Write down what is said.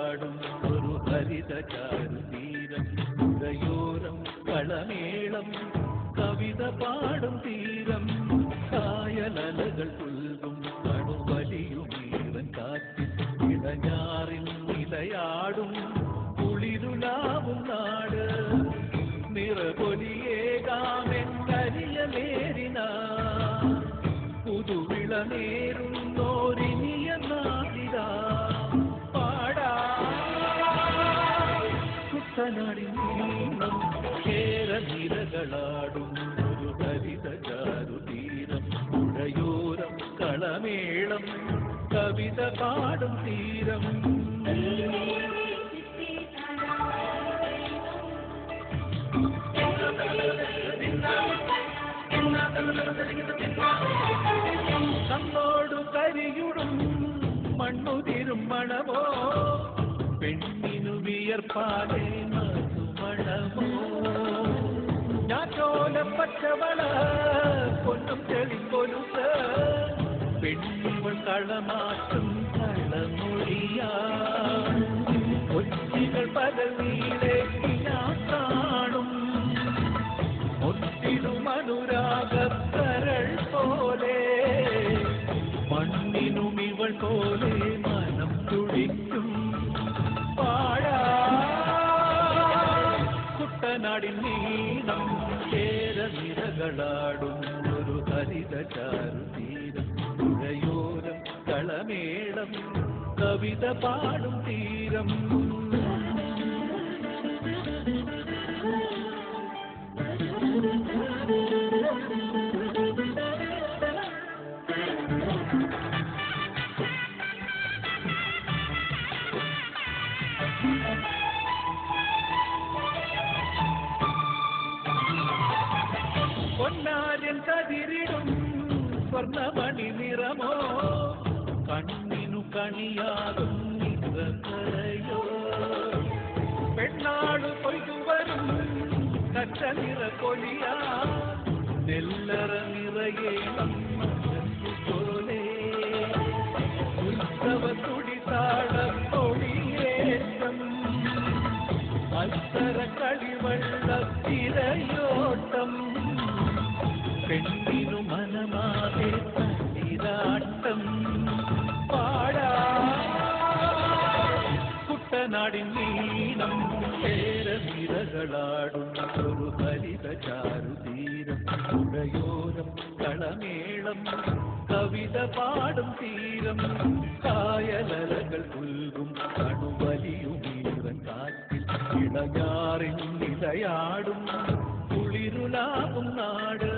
ാടും ഒരു ഹരിത ചാരുതീരം പുഴയോരം കളമേളം കവിത പാടും തീരം കായലലകൾ പുൽകും കടുവലിയുമീവൻ കാറ്റിൽ ഇടഞ്ഞാറിൽ നിലയാടും കുളിരുലാവും നാട് നിറപൊലിയേകാമെന്നരിയലേരിന പുതുവിള നേരുന്നോരിനിയ നാദിരാ കുട്ടനാടിനീളം കേരനിരകളാടും ഒരു ഹരിത ചാരുതീരം പുഴയോരം കളമേളം കവിത പാടും തീരം കണ്ണോടു കരിയുടും മണ്ണുതിരും മണമോ പെണ്ണിനു വിയർപ്പാലേ മധുമണമോ ഞാറ്റോല പച്ചവള പൊന്നും ചെളിക്കൊലുത്ത് പെണ്ണിവൾ കളമാറ്റും കളമൊഴിയാ കൊച്ചികൾ പരവീലേക്ക് ഞാൻ കാണും ഒത്തിരും അനുരാഗക്കരൾ പോലെ മണ്ണിനും ഇവൾ പോലെ മനം തുടിക്കും കുട്ടനാടിൻ നീളം കേരനിരകളാടും ഒരു ഹരിത ചാരുതീരം പുഴയോരം കളമേളം കവിത പാടും തീരം പൊന്നാരൻ കതിരിടും സ്വർണ്ണമണി നിറമോ കണ്ണിനു കണിയാകും നിറകരയോ പെണ്ണാളു കൊയ്തുവരും കച്ച നിറ കൊലിയാ നെല്ലറ നിറയെ പോലെ ഉത്സവ തുടിതാട കൊടിയേറ്റം മത്സര കളിവള്ള തിരയോട്ടം പെണ്ണിനു മനമാകെ തന്നിരാട്ടം പാടാ കുട്ടനാടിൻ നീളം കേരനിരകളാടും ഒരു ഹരിത ചാരുതീരം പുഴയോരം കളമേളം കവിത പാടും തീരം കായലലകൾ പുൽകും കടുവലിയുമീവൻ കാറ്റിൽ ഇടഞ്ഞാറിൻ നിലയാടും കുളിരുലാവും നാട്